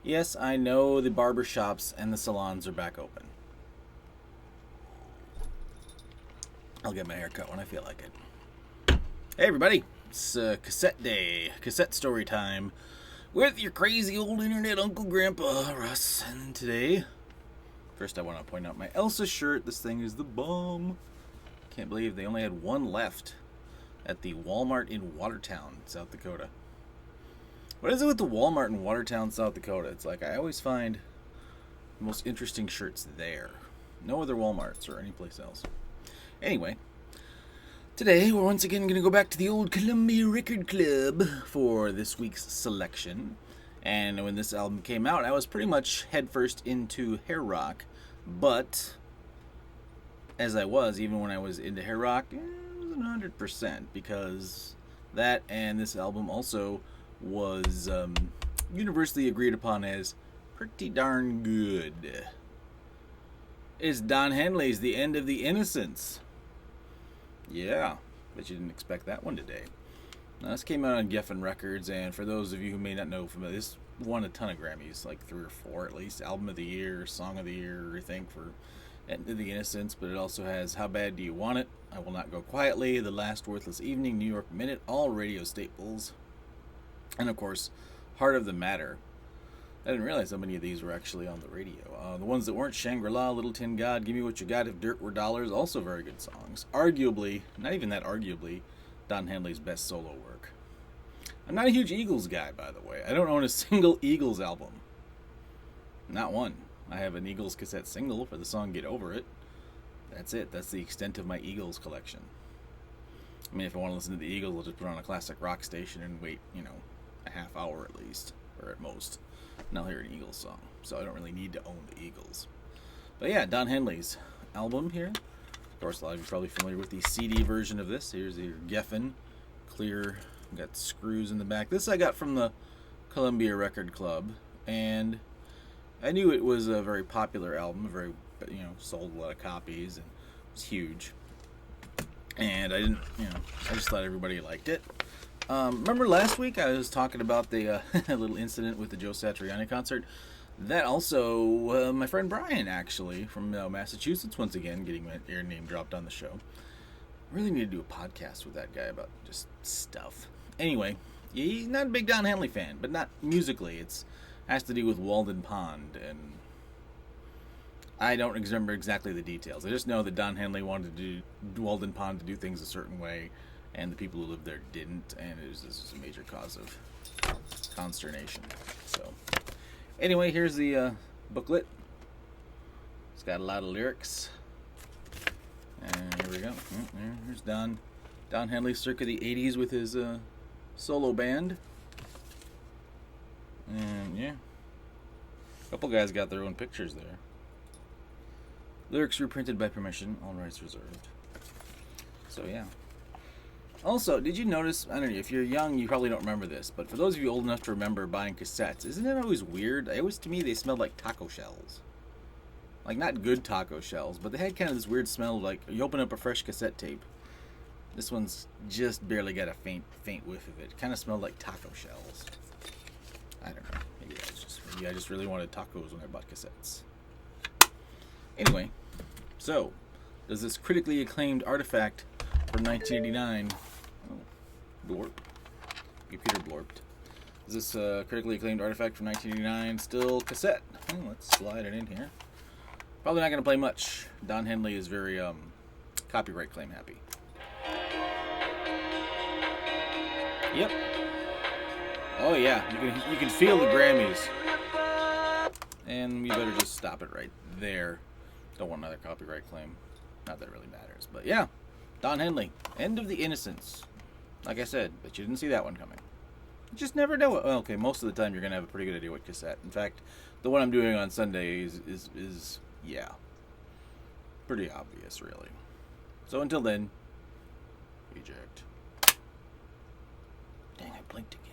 Yes, I know the barber shops and the salons are back open. I'll get my hair cut when I feel like it. Hey, everybody. It's Cassette Day. Cassette Story time. With your crazy old internet Uncle Grandpa Russ. And today, first I want to point out my Elsa shirt. This thing is the bomb. Can't believe they only had one left at the Walmart in Watertown, South Dakota. What is it with the Walmart in Watertown, South Dakota? It's like I always find the most interesting shirts there. No other Walmarts or any place else. Anyway, today we're once again going to go back to the old Columbia Record Club for this week's selection. And when this album came out, I was pretty much headfirst into hair rock. But as I was, even when I was into hair rock, it wasn't 100% because that and this album also was universally agreed upon as pretty darn good. It's Don Henley's The End of the Innocents. Yeah, bet you didn't expect that one today. Now, this came out on Geffen Records, and for those of you who may not know from this, won a ton of Grammys, like 3 or 4 at least. Album of the Year, Song of the Year, I think, for End of the Innocents, but it also has How Bad Do You Want It, I Will Not Go Quietly, The Last Worthless Evening, New York Minute, all radio staples. And of course, Heart of the Matter. I didn't realize how many of these were actually on the radio. The ones that weren't, Shangri-La, Little Tin God, Give Me What You Got, If Dirt Were Dollars, also very good songs. Arguably, not even that arguably, Don Henley's best solo work. I'm not a huge Eagles guy, by the way. I don't own a single Eagles album. Not one. I have an Eagles cassette single for the song Get Over It. That's it. That's the extent of my Eagles collection. I mean, if I want to listen to the Eagles, I'll just put on a classic rock station and wait, a half hour at least, or at most, and I'll hear an Eagles song. So I don't really need to own the Eagles. But yeah, Don Henley's album here. Of course, a lot of you are probably familiar with the CD version of this. Here's your Geffen, clear, got screws in the back. This I got from the Columbia Record Club, and I knew it was a very popular album, sold a lot of copies, and it was huge. And I just thought everybody liked it. Remember last week I was talking about the little incident with the Joe Satriani concert? That also, my friend Brian, actually, from Massachusetts, once again, getting my name dropped on the show. Really need to do a podcast with that guy about just stuff. Anyway, he's not a big Don Henley fan, but not musically. It has to do with Walden Pond, and I don't remember exactly the details. I just know that Don Henley wanted to do Walden Pond to do things a certain way, and the people who lived there didn't, and this was a major cause of consternation. So, anyway, here's the booklet. It's got a lot of lyrics. And here we go. Here's Don Henley circa the 80s with his solo band. And yeah, a couple guys got their own pictures there. Lyrics reprinted by permission, all rights reserved. So yeah. Also, did you notice, I don't know, if you're young, you probably don't remember this, but for those of you old enough to remember buying cassettes, isn't it always weird? To me, they smelled like taco shells. Like, not good taco shells, but they had kind of this weird smell, like you open up a fresh cassette tape. This one's just barely got a faint whiff of it. It kind of smelled like taco shells. I don't know. Maybe I just really wanted tacos when I bought cassettes. Anyway, so, does this critically acclaimed artifact from 1989... Oh, blorp. Computer blorped. Is this critically acclaimed artifact from 1989 still cassette? Let's slide it in here. Probably not going to play much. Don Henley is very copyright claim happy. Yep. Oh yeah, you can feel the Grammys. And we better just stop it right there. Don't want another copyright claim. Not that it really matters. But yeah, Don Henley, End of the Innocents. Like I said, but you didn't see that one coming. You just never know. Well, okay, most of the time you're going to have a pretty good idea what cassette. In fact, the one I'm doing on Sunday is yeah, pretty obvious, really. So until then, eject. Dang, I blinked again.